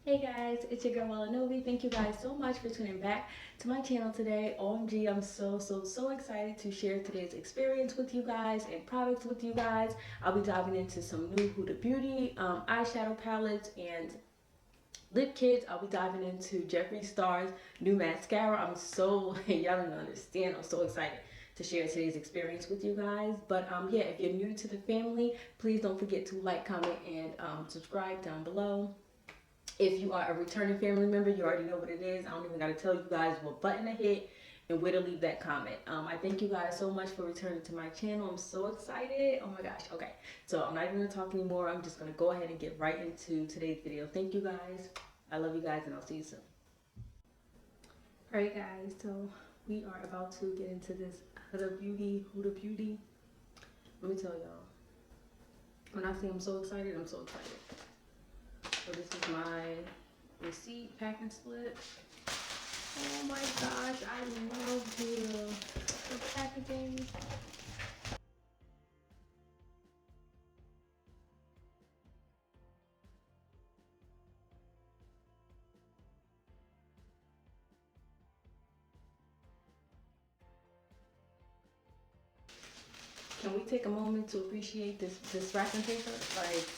Hey guys, it's your girl Wella Novee. Thank you guys so much for tuning back to my channel today. OMG, I'm so excited to share today's experience with you guys and products with you guys. I'll be diving into some new Huda Beauty eyeshadow palettes and lip kits. I'll be diving into Jeffree Star's new mascara. I'm so, y'all don't understand, I'm so excited to share today's experience with you guys. But yeah, if you're new to the family, please don't forget to like, comment, and subscribe down below. If you are a returning family member, you already know what it is. I don't even got to tell you guys what button to hit and where to leave that comment. I thank you guys so much for returning to my channel. I'm so excited. Oh my gosh. Okay. So I'm not even going to talk anymore. I'm just going to go ahead and get right into today's video. Thank you guys. I love you guys and I'll see you soon. Alright guys, so we are about to get into this Huda Beauty. Let me tell y'all. When I say I'm so excited, I'm so excited. So this is my receipt packing slip. Oh my gosh, I love the packaging. Can we take a moment to appreciate this wrapping paper? Like,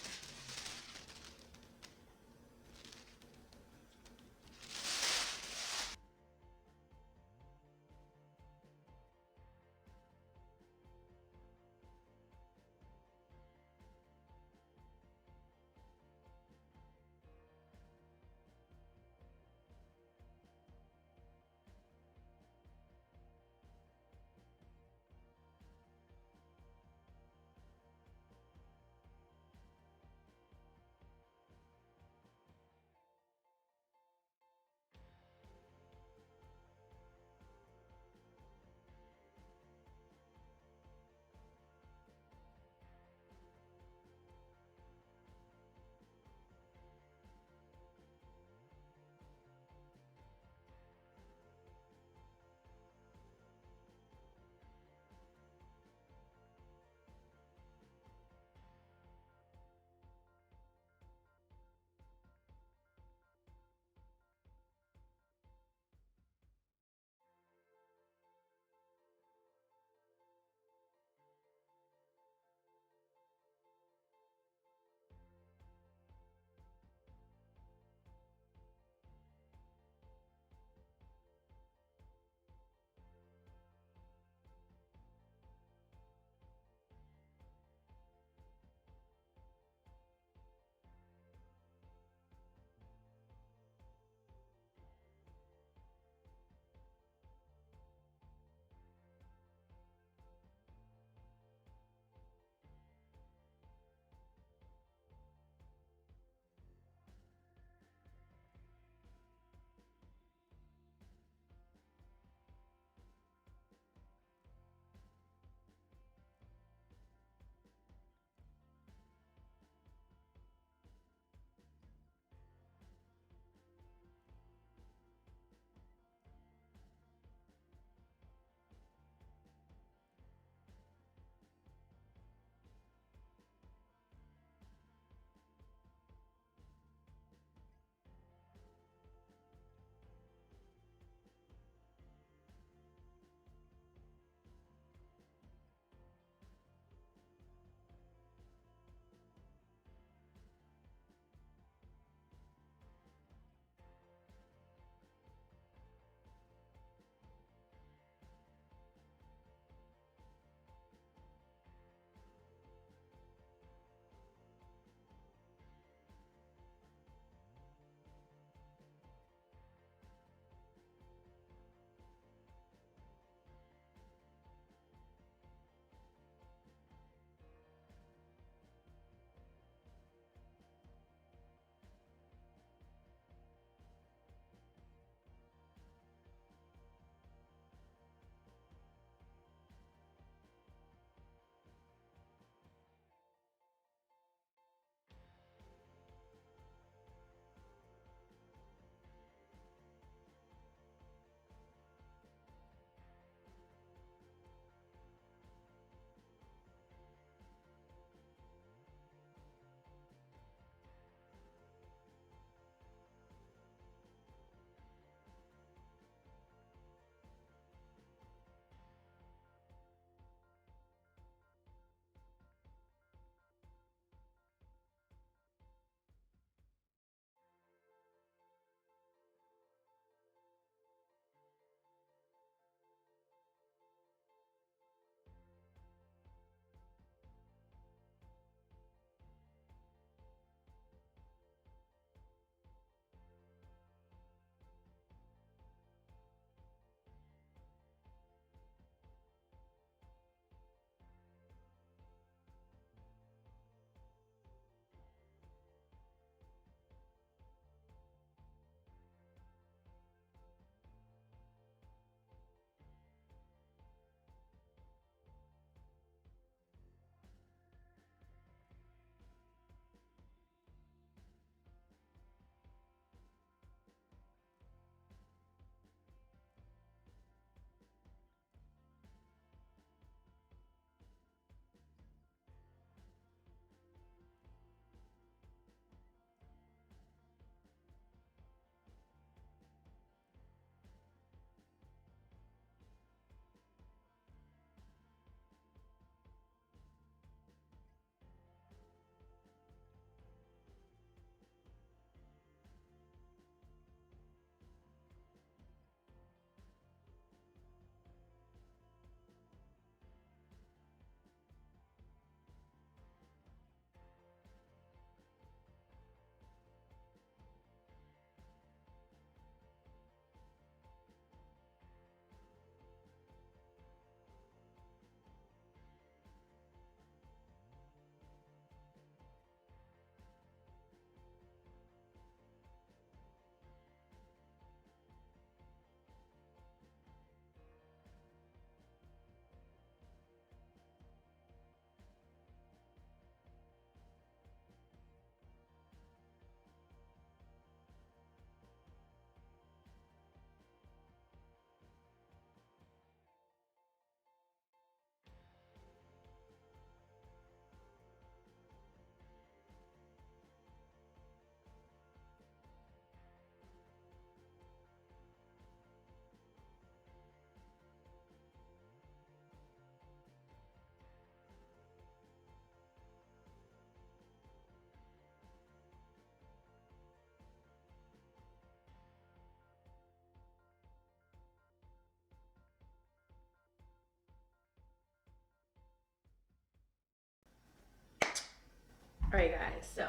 Alright guys, so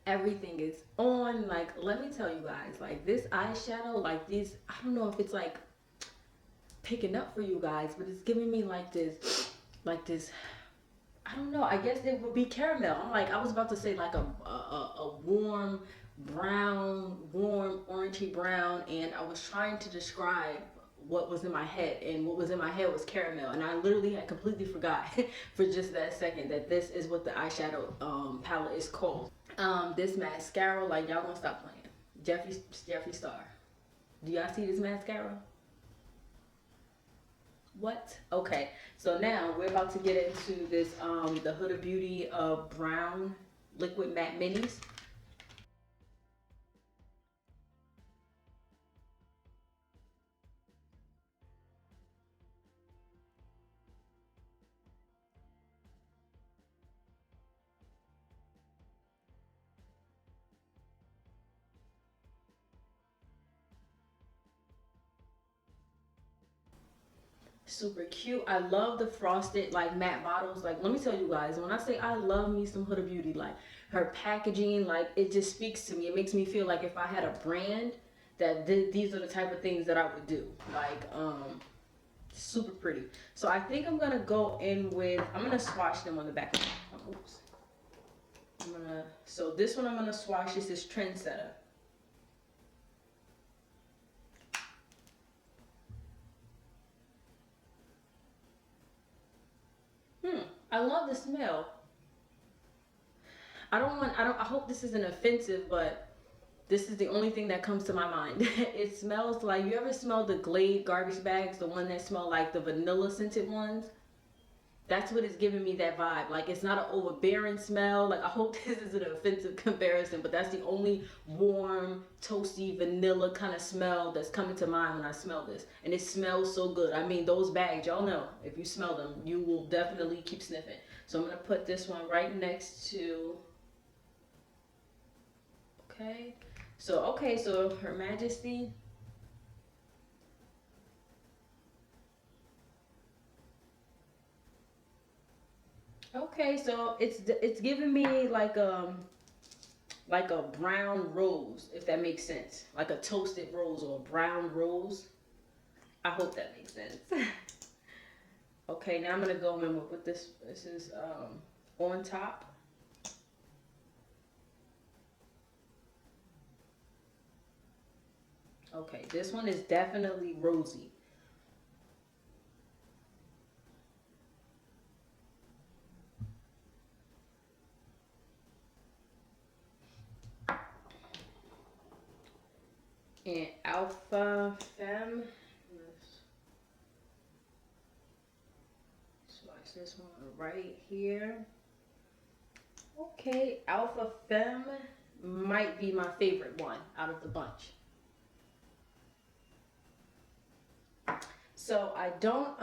everything is on. Like, let me tell you guys, like this eyeshadow, like these, I don't know if it's like picking up for you guys, but it's giving me like this, I don't know, I guess it would be caramel. I'm like, I was about to say like a warm brown, warm orangey brown, and I was trying to describe what was in my head, and what was in my head was caramel, and I literally had completely forgot for just that second that this is what the eyeshadow palette is called. This mascara, like, y'all gonna stop playing. Jeffree Star. Do y'all see this mascara? What? Okay, so now we're about to get into this the Huda Beauty brown liquid matte minis. Super cute. I love the frosted like matte bottles. Like, let me tell you guys, when I say I love me some Huda Beauty, like her packaging, like it just speaks to me. It makes me feel like if I had a brand that these are the type of things that I would do. Like, super pretty. So I think I'm gonna go in with, I'm gonna swatch them on the back. Oops. So this one I'm gonna swatch. This is Trendsetter. I love the smell. I hope this isn't offensive, but this is the only thing that comes to my mind. It smells like, you ever smell the Glade garbage bags, the one that smell like the vanilla scented ones? That's what is giving me that vibe. Like, it's not an overbearing smell. Like, I hope this isn't an offensive comparison, but that's the only warm, toasty, vanilla kind of smell that's coming to mind when I smell this. And it smells so good. I mean, those bags, y'all know, if you smell them, you will definitely keep sniffing. So I'm going to put this one right next to, okay, so Her Majesty. Okay, so it's giving me like a brown rose, if that makes sense. Like a toasted rose or a brown rose. I hope that makes sense. Okay, now I'm gonna go in with this. This is on top. Okay, this one is definitely rosy. And Alpha Femme. Let's swatch this one right here. Okay, Alpha Femme might be my favorite one out of the bunch. So I don't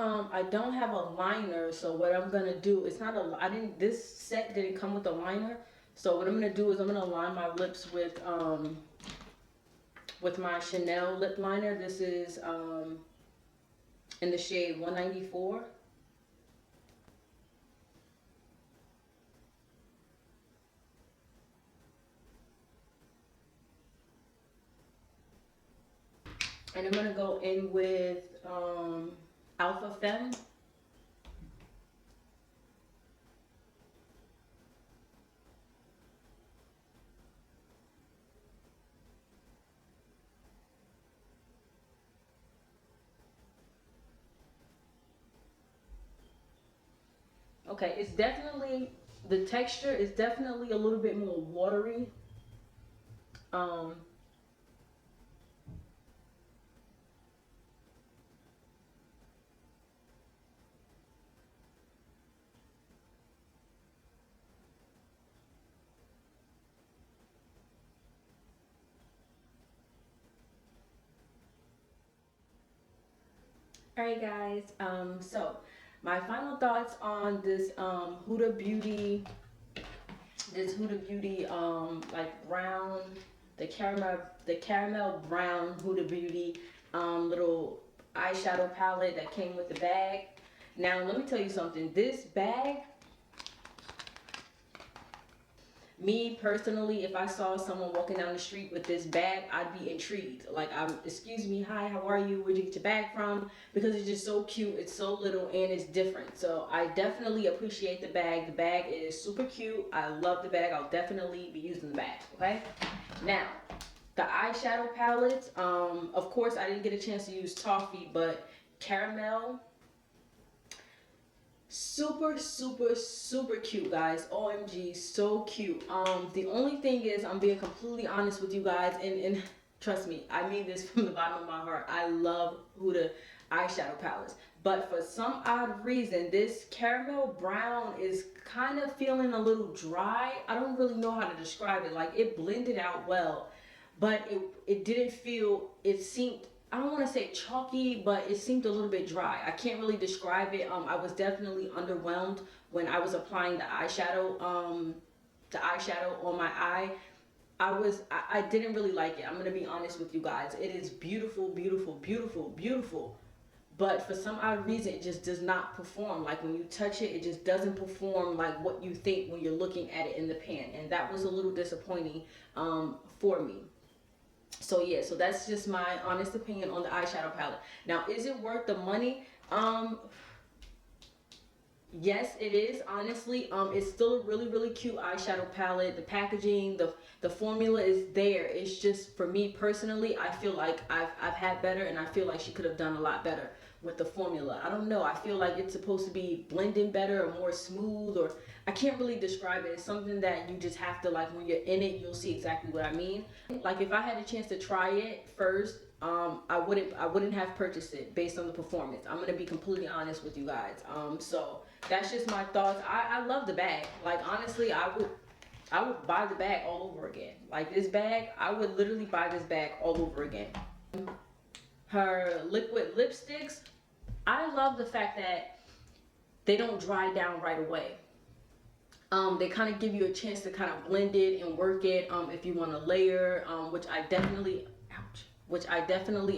have a liner, so what I'm gonna do, it's not a, I didn't, this set didn't come with a liner. So what I'm gonna do is I'm gonna line my lips with my Chanel lip liner. This is in the shade 194. And I'm gonna go in with Alpha Femme. Okay, it's definitely, the texture is definitely a little bit more watery. Um, Alright guys, so my final thoughts on this Huda Beauty, like brown, the caramel brown Huda Beauty little eyeshadow palette that came with the bag. Now let me tell you something, this bag, Me personally, if I saw someone walking down the street with this bag, I'd be intrigued. Like, excuse me, hi, how are you? Where'd you get your bag from? Because it's just so cute, it's so little, and it's different. So I definitely appreciate the bag. The bag is super cute. I love the bag. I'll definitely be using the bag, okay? Now, the eyeshadow palettes, of course, I didn't get a chance to use Toffee, but Caramel, super cute, guys. OMG, so cute. The only thing is, I'm being completely honest with you guys, and trust me, I mean this from the bottom of my heart. I love Huda eyeshadow palettes, but for some odd reason, this caramel brown is kind of feeling a little dry. I don't really know how to describe it. Like, it blended out well, but it didn't feel, it seemed, I don't want to say chalky, but it seemed a little bit dry. I can't really describe it. I was definitely underwhelmed when I was applying the eyeshadow on my eye. I didn't really like it. I'm gonna be honest with you guys. It is beautiful, but for some odd reason, it just does not perform. Like, when you touch it, it just doesn't perform like what you think when you're looking at it in the pan, and that was a little disappointing for me. So yeah, so that's just my honest opinion on the eyeshadow palette. Now, is it worth the money? Yes, it is. Honestly, it's still a really cute eyeshadow palette. The packaging, the formula is there. It's just, for me personally, I feel like I've had better, and I feel like she could have done a lot better with the formula. I don't know. I feel like it's supposed to be blending better or more smooth, or I can't really describe it. It's something that you just have to, like, when you're in it, you'll see exactly what I mean. Like, if I had a chance to try it first, I wouldn't have purchased it based on the performance. I'm gonna be completely honest with you guys. So that's just my thoughts. I love the bag. Like, honestly, I would buy the bag all over again. Like, this bag, I would literally buy this bag all over again. Her liquid lipsticks, I love the fact that they don't dry down right away. They kind of give you a chance to kind of blend it and work it if you want to layer, which I definitely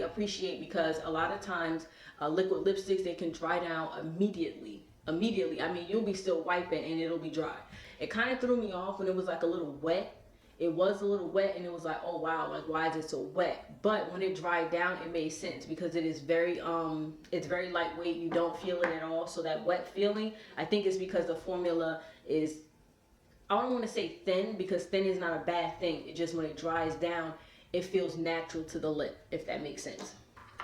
appreciate, because a lot of times liquid lipsticks, they can dry down immediately. I mean, you'll be still wiping and it'll be dry. It kind of threw me off when it was like a little wet. It was a little wet, and it was like, oh wow, like, why is it so wet? But when it dried down, it made sense, because it is very it's very lightweight. You don't feel it at all. So that wet feeling, I think, is because the formula is, I don't want to say thin, because thin is not a bad thing. It just, when it dries down, it feels natural to the lip, if that makes sense.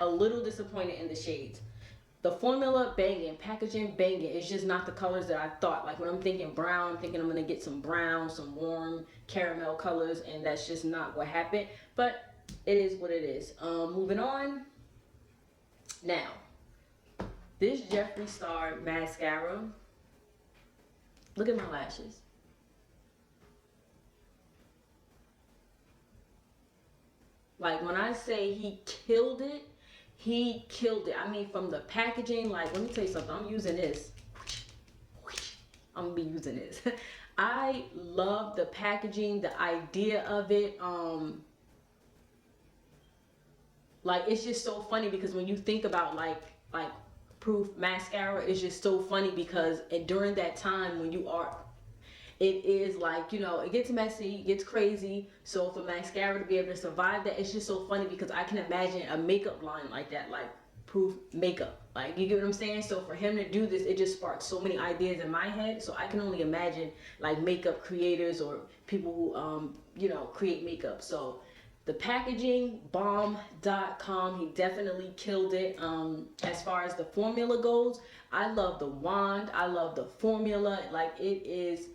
A little disappointed in the shades. The formula, banging. Packaging, banging. It's just not the colors that I thought. Like, when I'm thinking brown, I'm thinking I'm going to get some brown, some warm caramel colors, and that's just not what happened. But it is what it is. Moving on. Now, this Jeffree Star mascara. Look at my lashes. Like, when I say he killed it, he killed it. I mean, from the packaging, like, let me tell you something. I'm using this. I'm gonna be using this. I love the packaging, the idea of it. Like, it's just so funny, because when you think about like proof mascara, it's just so funny, because during that time when you are, it is like, you know, it gets messy, it gets crazy. So for mascara to be able to survive that, it's just so funny, because I can imagine a makeup line like that, like proof makeup. Like, you get what I'm saying? So for him to do this, it just sparked so many ideas in my head. So I can only imagine, like, makeup creators or people who, you know, create makeup. So the packaging, bomb.com, he definitely killed it. As far as the formula goes, I love the wand. I love the formula. Like, it is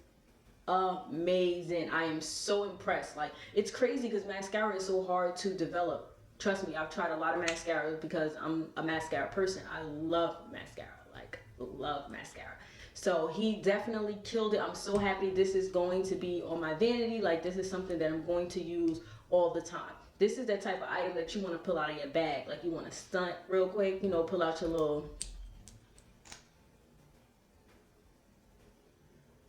amazing. I am so impressed. Like, it's crazy, because mascara is so hard to develop. Trust me, I've tried a lot of mascara, because I'm a mascara person. I love mascara, like, love mascara. So he definitely killed it. I'm so happy. This is going to be on my vanity. Like, this is something that I'm going to use all the time. This is that type of item that you want to pull out of your bag. Like, you want to stunt real quick, you know, pull out your little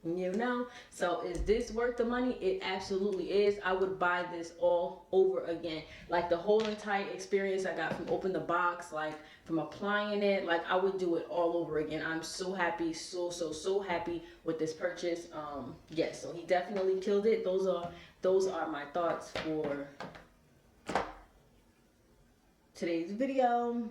You know, so is this worth the money? It absolutely is. I would buy this all over again. Like the whole entire experience I got from open the box, like from applying it, like I would do it all over again. I'm so happy, so happy with this purchase. Yes, so he definitely killed it. Those are my thoughts for today's video.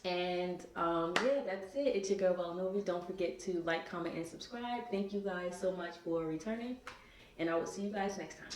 And yeah, that's it. It's your girl Wella Novee. Don't forget to like, comment, and subscribe. Thank you guys so much for returning, and I will see you guys next time.